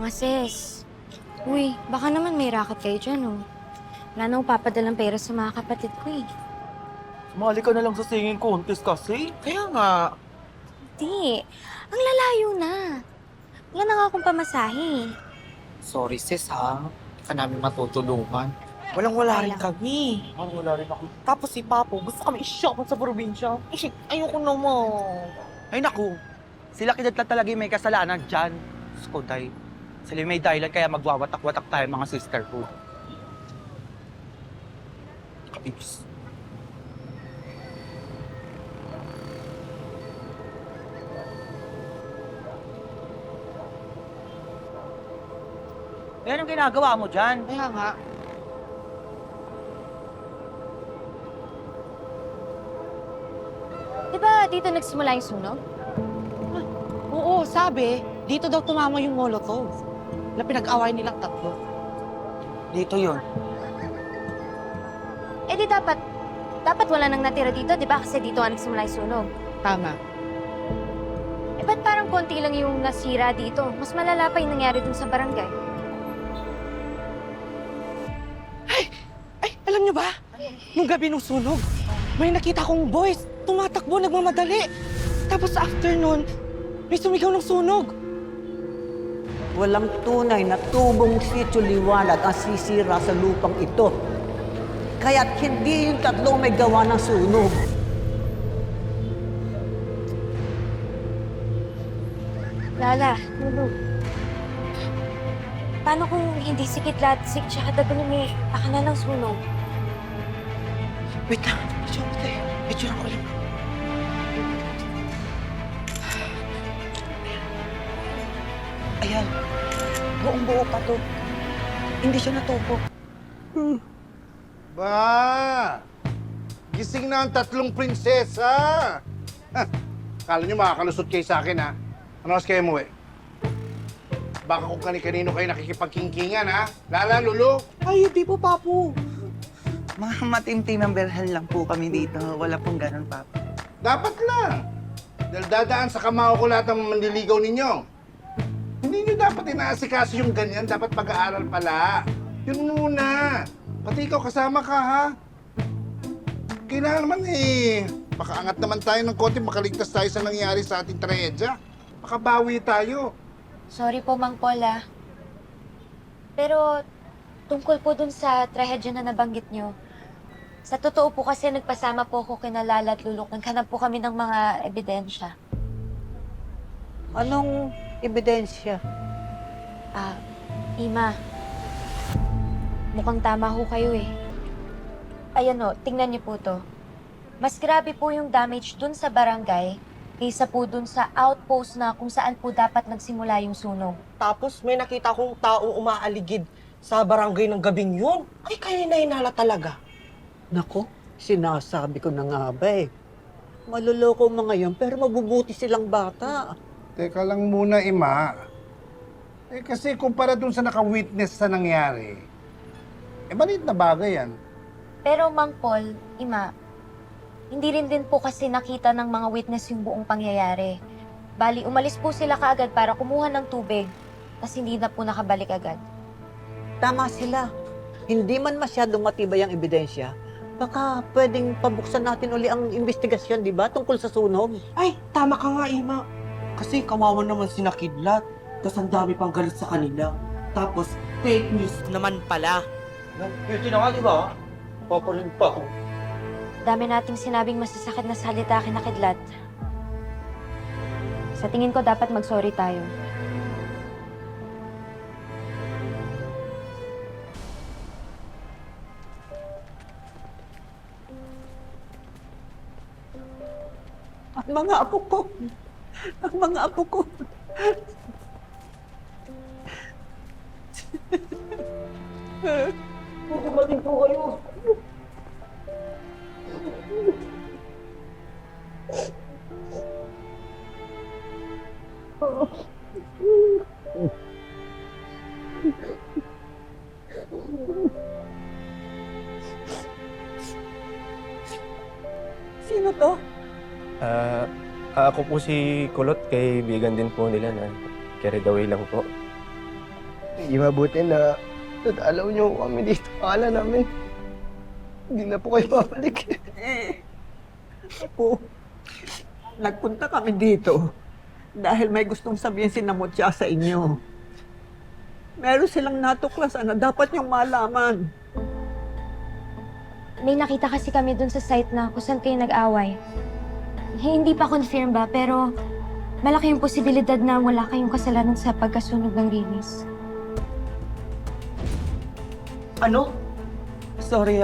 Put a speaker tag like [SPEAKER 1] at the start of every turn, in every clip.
[SPEAKER 1] Mga sis. Uy, baka naman may racket kayo dyan, oh. Wala nang papadalang pera sa mga kapatid ko, eh.
[SPEAKER 2] Sumali ka na lang sa singing contest kasi. Kaya nga.
[SPEAKER 1] Di. Ang lalayo na. Wala na nga akong pamasahe.
[SPEAKER 2] Sorry sis ha. Hindi ka namin matutulungan. Walang-wala rin kami. Wala rin ako. Tapos si Papo, gusto kami i-shopping sa probinsya. Ayoko naman. Ay naku, sila kidlat talaga yung may kasalanan dyan. Skoday. Sila yung may dahilan kaya magwawatak-watak tayo mga sisterhood. Kapibs. Yan ang ginagawa mo dyan. Kaya nga.
[SPEAKER 1] Di ba dito nagsimula yung sunog?
[SPEAKER 3] Oo, sabi, dito daw tumama yung Molotov na pinag-away nilang tatlo.
[SPEAKER 2] Dito yun.
[SPEAKER 1] Eh di dapat wala nang natira dito, di ba? Kasi dito nga nagsimula yung sunog.
[SPEAKER 3] Tama.
[SPEAKER 1] Eh ba't parang konti lang yung nasira dito? Mas malala pa yung nangyari dun sa barangay.
[SPEAKER 3] Ay, alam niyo ba? Nung gabi nung sunog, may nakita kong boys, tumatakbo, nagmamadali. Tapos after nun, may sumigaw ng sunog.
[SPEAKER 4] Walang tunay na tubong sityo liwanag ang sisira sa lupang ito. Kaya't hindi yung tatlong may gawa ng sunog.
[SPEAKER 1] Lala, Lulu. Paano kung hindi si Kidlat, si tsaka Dagulo may pakana ng sunog?
[SPEAKER 2] Wait lang. Medyo lang ko lang. Ayan. Buong-buo pa to. Hindi siya natupo.
[SPEAKER 5] Ba! Gising na ang tatlong prinsesa! Ha, kala nyo makakalusot kayo sa akin, ha? Ano mas kayo mo, eh? Baka kung kani-kanino kayo nakikipagkingkingan, ha? Lala, Lulu?
[SPEAKER 3] Ay, hindi po, Papu.
[SPEAKER 2] Mga matimtim ng berhel lang po kami dito. Wala pong ganun, Papa.
[SPEAKER 5] Dapat lang. Dahil dadaan sa kamao ko lahat ng manliligaw ninyo. Hindi nyo dapat inaasikaso yung ganyan. Dapat pag-aaral pala. Yun muna. Pati ikaw kasama ka, ha? Kailangan naman, eh. Makaangat naman tayo ng konti, makaligtas tayo sa nangyari sa ating trahedya. Makabawi tayo.
[SPEAKER 1] Sorry po, Mang Paul, ah. Pero tungkol po dun sa trahedya na nabanggit nyo, sa totoo po kasi nagpasama po ako kina Lala at Lulok. Naghanap po kami ng mga ebidensya.
[SPEAKER 4] Anong ebidensya?
[SPEAKER 1] Ah, Ima, mukhang tama ho kayo eh. Ayan o, tingnan niyo po to. Mas grabe po yung damage dun sa barangay kaysa po dun sa outpost na kung saan po dapat nagsimula yung sunog.
[SPEAKER 3] Tapos may nakita kong taong umaaligid sa barangay ng gabing yun. Ay, kaya na talaga.
[SPEAKER 4] Nako, sinasabi ko na nga ba eh. Maluloko mga yun, pero mabubuti silang bata.
[SPEAKER 5] Teka lang muna, Ima. Eh kasi kumpara dun sa naka-witness sa nangyari, eh maliit na bagay yan.
[SPEAKER 1] Pero Mang Paul, Ima, hindi rin din po kasi nakita ng mga witness yung buong pangyayari. Bali, umalis po sila kaagad para kumuha ng tubig, tapos hindi na po nakabalik agad.
[SPEAKER 4] Tama sila. Hindi man masyadong matibay ang ebidensya, baka pwedeng pabuksan natin uli ang investigasyon, di ba? Tungkol sa sunog.
[SPEAKER 3] Ay, tama ka nga, Ima. Kasi kawawa naman si Nakidlat. Tapos ang dami pang galit sa kanila. Tapos, fake news naman pala.
[SPEAKER 2] Pwede na nga, di ba? Papalig pa ako.
[SPEAKER 1] Dami nating sinabing masasakit na salita kina Kidlat. Sa tingin ko dapat mag-sorry tayo.
[SPEAKER 4] Ang mga apo ko. Ang mga apo ko.
[SPEAKER 2] Dumating po kayo.
[SPEAKER 4] Sino to?
[SPEAKER 6] Ako po si Kulot, kaibigan din po nila na carried away lang po. Hindi mabuti na nadalaw niyo kami dito. Akala namin, hindi na po kayo babalik.
[SPEAKER 4] Po, nagpunta kami dito dahil may gustong sabihin si Namutya sa inyo. Meron silang natuklasan na dapat niyong malaman.
[SPEAKER 1] May nakita kasi kami dun sa site na kung saan kayo nag-away. Hindi pa confirm ba, pero malaki yung posibilidad na wala kayong kasalanan sa pagkasunog ng Rinis.
[SPEAKER 3] Ano? Sorry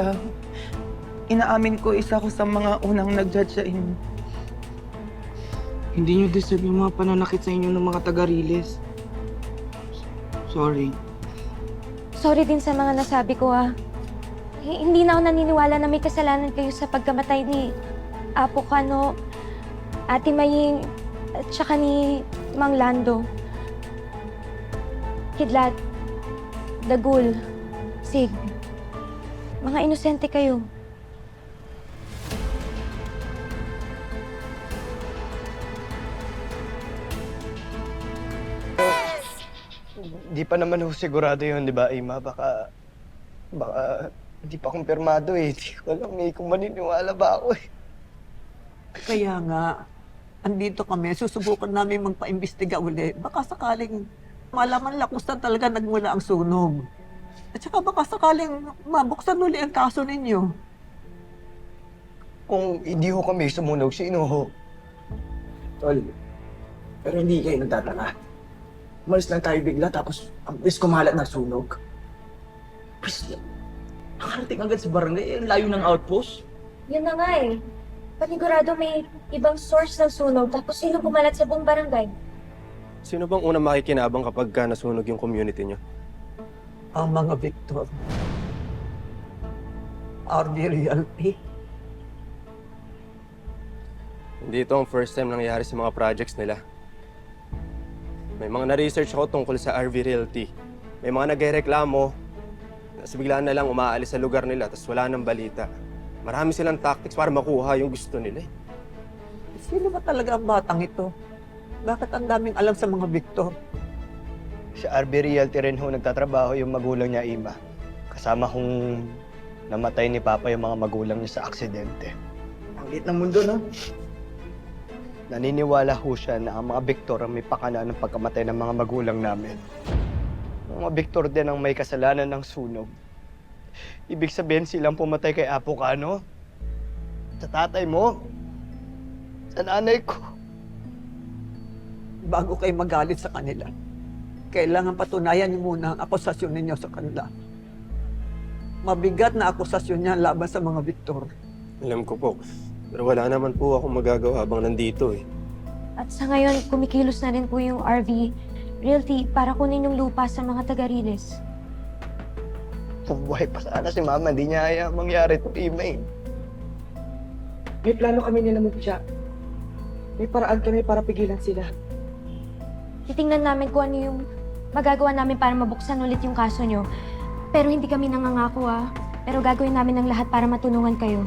[SPEAKER 3] inaamin ko isa ko sa mga unang nag-judge sa inyo. Hindi nyo deserve yung mga pananakit sa inyo ng mga taga-Riles. Sorry.
[SPEAKER 1] Sorry din sa mga nasabi ko, Hindi na ako naniniwala na may kasalanan kayo sa pagkamatay ni Apo Kano, Ate Maying, at saka ni Mang Lando. Kidlat, Dagul, Sig. Mga inosente kayo.
[SPEAKER 6] Di pa naman ho sigurado yun, di ba, Ima? Baka hindi pa kumpirmado eh. Di ko alam eh kung maniniwala ba ako eh.
[SPEAKER 4] Kaya nga, andito kami, susubukan namin magpa-imbestiga uli. Baka sakaling malaman lang kung saan talaga nagmula ang sunog. At saka baka sakaling mabuksan uli ang kaso ninyo.
[SPEAKER 6] Kung hindi ho kami sumunog, sino ho?
[SPEAKER 3] Tol, pero hindi kayo nagtataka. Umalis lang tayo bigla tapos ang bilis kumalat na sunog. Please, nakarating agad sa barangay, layo ng outpost.
[SPEAKER 1] Yun na nga eh. Panigurado may ibang source ng sunog tapos sino pumalat sa buong barangay.
[SPEAKER 7] Sino bang unang makikinabang kapag nasunog yung community niyo?
[SPEAKER 4] Ang mga Victor. RD Realty.
[SPEAKER 7] Hindi ito ang first time nangyayari sa mga projects nila. May mga na-research ako tungkol sa RV Realty. May mga nagreklamo, tapos biglaan na lang umaalis sa lugar nila, tapos wala nang balita. Marami silang tactics para makuha yung gusto nila.
[SPEAKER 4] Sino ba talaga ang batang ito? Bakit ang daming alam sa mga Victor?
[SPEAKER 6] Sa RB Realty rin ho nagtatrabaho yung magulang niya, Ima. Kasama kong namatay ni Papa yung mga magulang niya sa aksidente.
[SPEAKER 3] Ang liit ng mundo, no?
[SPEAKER 6] Naniniwala ho siya na ang mga Victor ang may pakana ng pagkamatay ng mga magulang namin. Ang mga Victor din ang may kasalanan ng sunog. Ibig sabihin silang pumatay kay Apo Kano? Sa tatay mo? Sa nanay ko?
[SPEAKER 4] Bago kayo magalit sa kanila, kailangan patunayan niyo muna ang akusasyon ninyo sa kanila. Mabigat na akusasyon niya laban sa mga Victor.
[SPEAKER 7] Alam ko po, pero wala naman po akong magagawa habang nandito eh.
[SPEAKER 1] At sa ngayon, kumikilos na rin po yung RV Realty para kunin yung lupa sa mga taga-Riles.
[SPEAKER 6] Kung buhay pa sana si Mama, hindi niya hayaan mangyari ito, Ima eh.
[SPEAKER 3] May plano kami nila Namutya. May paraan kami para pigilan sila.
[SPEAKER 1] Titingnan namin kung ano yung magagawa namin para mabuksan ulit yung kaso nyo. Pero hindi kami nangangako Pero gagawin namin ang lahat para matulungan kayo.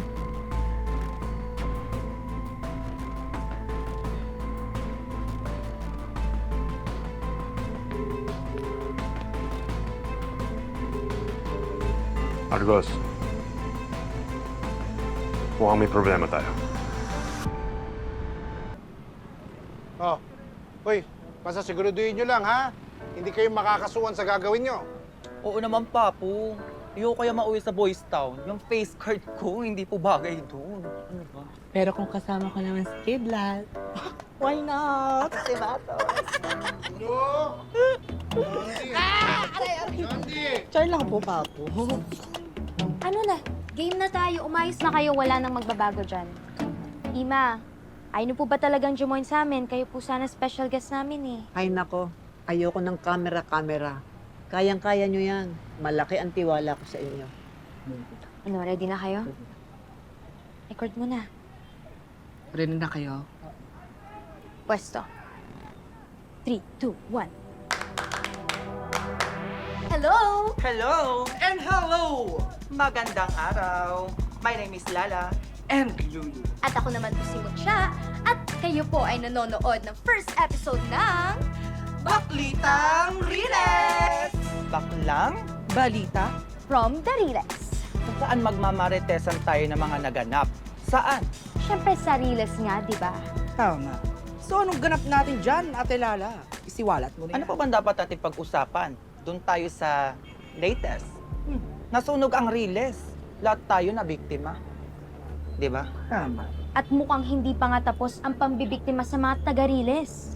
[SPEAKER 8] Argos, mukhang may problema tayo.
[SPEAKER 5] Oh, hoy, basta siguraduhin nyo lang, ha? Hindi kayo makakasuhan sa gagawin nyo.
[SPEAKER 3] Oo naman, Papu. Ayoko kaya mauwi sa Boys Town. Yung face card ko, hindi po bagay doon. Ano ba?
[SPEAKER 9] Pero kung kasama ko naman si Kidlat, why not? Si Bato.
[SPEAKER 5] No! Nandi!
[SPEAKER 9] Char lang po, Papo.
[SPEAKER 1] Ano na? Game na tayo. Umayos na kayo. Wala nang magbabago dyan. Ima, ayaw niyo po ba talagang jumoin sa amin? Kayo po sana special guest namin eh.
[SPEAKER 4] Ay nako, ayoko ng kamera-kamera. Kayang-kaya nyo yan. Malaki ang tiwala ko sa inyo.
[SPEAKER 1] Ano, ready na kayo? Record mo na.
[SPEAKER 9] Ready na kayo?
[SPEAKER 1] Pwesto. 3, 2, 1. Hello!
[SPEAKER 3] Hello and hello! Magandang araw. My name is Lala and Lulu.
[SPEAKER 10] At ako naman po si Mutya. At kayo po ay nanonood ng first episode ng
[SPEAKER 3] Baklitang Riles!
[SPEAKER 2] baklang balita
[SPEAKER 10] From the Riles.
[SPEAKER 2] kung saan magmamaritesan tayo ng mga naganap. Saan?
[SPEAKER 10] Siyempre sa Riles nga, di ba?
[SPEAKER 2] Tama. So anong ganap natin dyan, Ate Lala? Isiwalat mo rin. Ano pa ba dapat natin pag-usapan? Doon tayo sa latest. Nasunog ang Riles. Lahat tayo na biktima. Di ba? Tama.
[SPEAKER 10] At mukhang hindi pa nga tapos ang pambibiktima sa mga taga-Riles.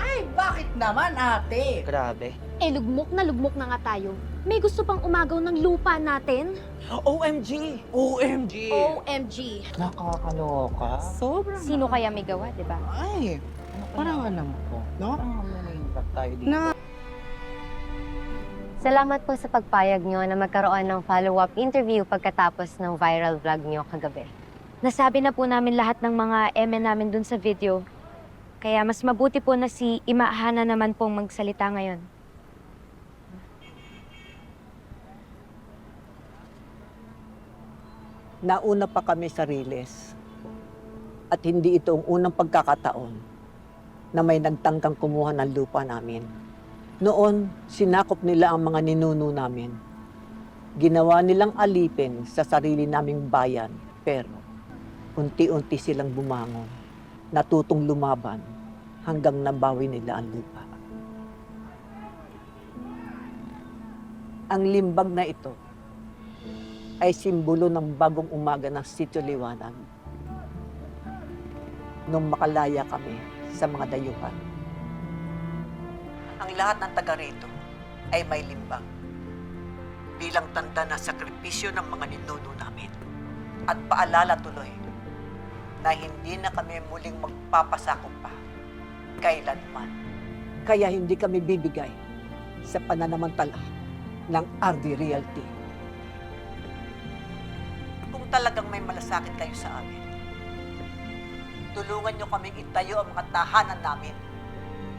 [SPEAKER 2] Ay, bakit naman, ate? Grabe.
[SPEAKER 10] Lugmok na nga tayo. May gusto pang umagaw ng lupa natin?
[SPEAKER 2] OMG! OMG!
[SPEAKER 10] OMG!
[SPEAKER 2] Nakakaloka. Sobrang...
[SPEAKER 10] Sino kaya may gawa, di ba?
[SPEAKER 2] Ay, parang alam ko. No? Parang may tayo dito.
[SPEAKER 1] Salamat po sa pagpayag nyo na magkaroon ng follow-up interview pagkatapos ng viral vlog nyo kagabi. Nasabi na po namin lahat ng mga eme namin dun sa video. Kaya mas mabuti po na si Ima Hana naman pong magsalita ngayon.
[SPEAKER 4] Nauna pa kami sa Riles. At hindi ito ang unang pagkakataon na may nagtangkang kumuha ng lupa namin. Noon, sinakop nila ang mga ninuno namin. Ginawa nilang alipin sa sarili naming bayan, pero unti-unti silang bumangon, natutong lumaban hanggang nabawi nila ang lupa. Ang limbag na ito ay simbolo ng bagong umaga ng Sitio Liwanag nung makalaya kami sa mga dayuhan. Ang lahat ng taga rito ay may limbag bilang tanda ng sakripisyo ng mga ninuno namin at paalala tuloy na hindi na kami muling magpapasakop pa kailanman. Kaya hindi kami bibigay sa pananamantala ng RD Realty. Kung talagang may malasakit kayo sa amin, tulungan niyo kaming itayo ang mga tahanan namin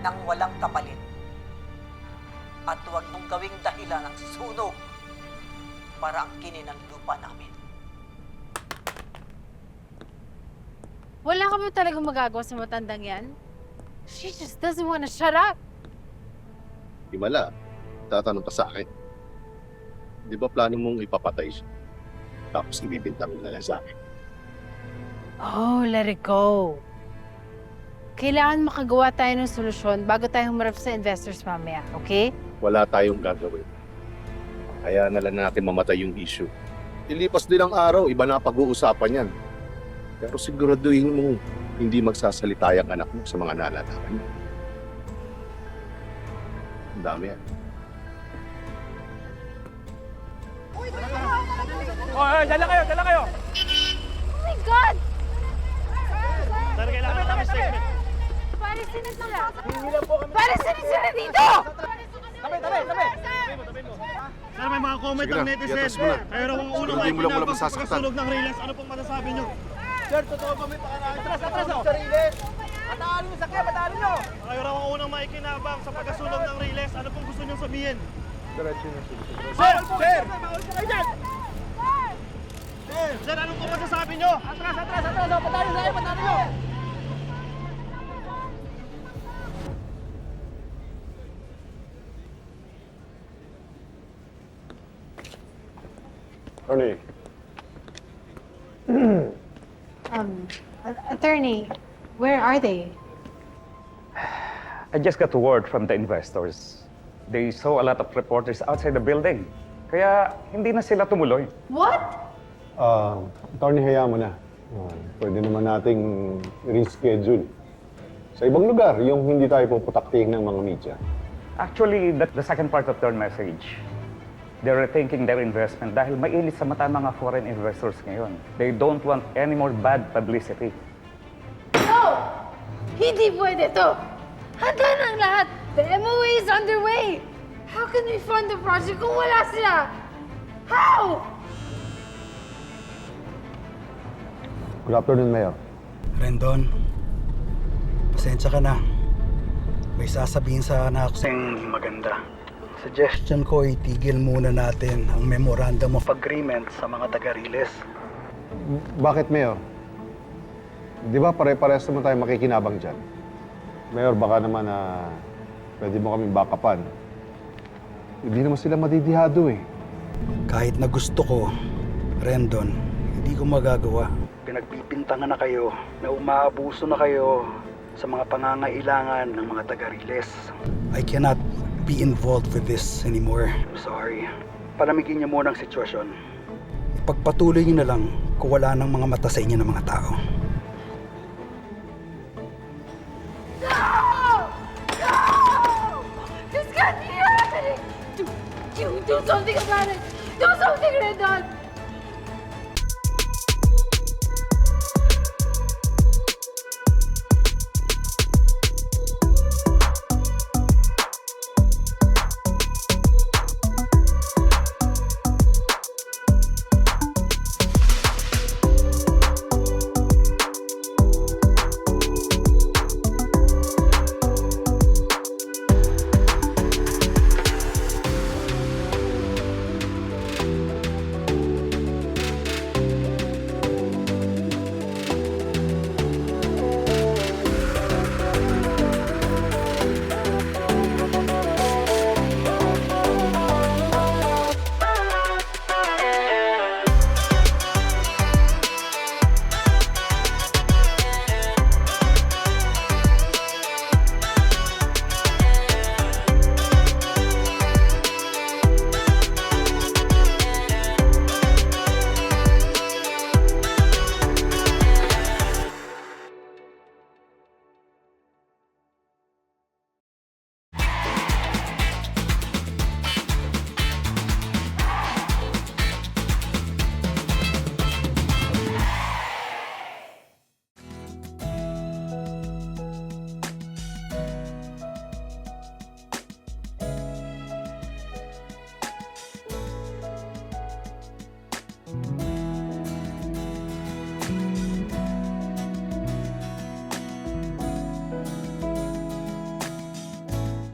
[SPEAKER 4] nang walang kapalit. At huwag mong gawing dahilan ng sunog para angkinin ang lupa namin.
[SPEAKER 11] Wala ka ba talagang magagawa sa matandang yan? She just doesn't want to shut up.
[SPEAKER 8] Himala, tatanong pa sa akin. Di ba plano mong ipapatay siya? Tapos ibibintang mo na lang sa akin.
[SPEAKER 11] Oh, let it go. Kailangan makagawa tayo ng solusyon bago tayo humarap sa investors mamaya, okay?
[SPEAKER 8] Wala tayong gagawin. Kaya na lang natin mamatay yung issue. Ilipas din ang araw, iba na pag-uusapan yan. Pero siguraduhin mo hindi magsasalita yung anak mo sa mga nalalaman niya. Ang dami yan.
[SPEAKER 6] Dala kayo!
[SPEAKER 10] Oh my God!
[SPEAKER 6] Sir, kailangan namin statement.
[SPEAKER 10] Parisin na sila! Parisin na sila dito!
[SPEAKER 6] Tabi! Sir, may mga comment
[SPEAKER 8] Sige
[SPEAKER 6] ng
[SPEAKER 8] na,
[SPEAKER 6] netizen.
[SPEAKER 8] iatas mo na.
[SPEAKER 6] Pero kung ulo
[SPEAKER 8] Siguraduhin mo lang wala
[SPEAKER 6] kinabang sa
[SPEAKER 8] masasaktan.
[SPEAKER 6] pagkasunog ng Riles, ano pong masasabi nyo?
[SPEAKER 2] Sir, totoo ba may pakanaan? Atras! Sa Riles! Matalo nyo sakya, matalo nyo!
[SPEAKER 6] Kayo raw ang unang maikinabang sa pagkasunog ng Riles. Ano pong gusto nyo sabihin?
[SPEAKER 2] Sir!
[SPEAKER 6] Sir, ano pong masasabi nyo?
[SPEAKER 2] Atras! Patalo nyo!
[SPEAKER 8] Attorney,
[SPEAKER 11] Attorney, where are they?
[SPEAKER 12] I just got word from the investors. They saw a lot of reporters outside the building. Kaya hindi na sila tumuloy.
[SPEAKER 11] What?
[SPEAKER 8] attorney, hayaan mo na. Pwede naman nating reschedule. Sa ibang lugar, yung hindi tayo puputakting ng mga media.
[SPEAKER 12] Actually, that's the second part of their message. They're rethinking their investment dahil mainit sa mata ng mga foreign investors ngayon. They don't want any more bad publicity.
[SPEAKER 11] No! Hindi pwede to! Handa na ang lahat! The MOA is underway! How can we fund the project kung wala sila? How?
[SPEAKER 8] Good afternoon, Mayor.
[SPEAKER 13] Rendon, pasensya ka na. May sasabihin sana ako sa'yo maganda. Suggestion ko, itigil muna natin ang Memorandum of Agreement sa mga taga-Riles.
[SPEAKER 8] Bakit, Mayor? Di ba pare-parehas naman tayo makikinabang dyan? Mayor, baka naman pwede mo kaming backupan.
[SPEAKER 5] Hindi naman sila madidihado eh.
[SPEAKER 13] Kahit na gusto ko, Rendon, hindi ko magagawa. Pinagpipintangan na kayo, na umaabuso na kayo sa mga pangangailangan ng mga taga-Riles. I cannot be involved with this anymore. I'm sorry. Palamigin niyo muna ang sitwasyon. Ipagpatuloy niyo na lang kung wala ng mga mata sa inyo ng mga tao.
[SPEAKER 11] This can't be happening! Do something about it! Do something, Rendon!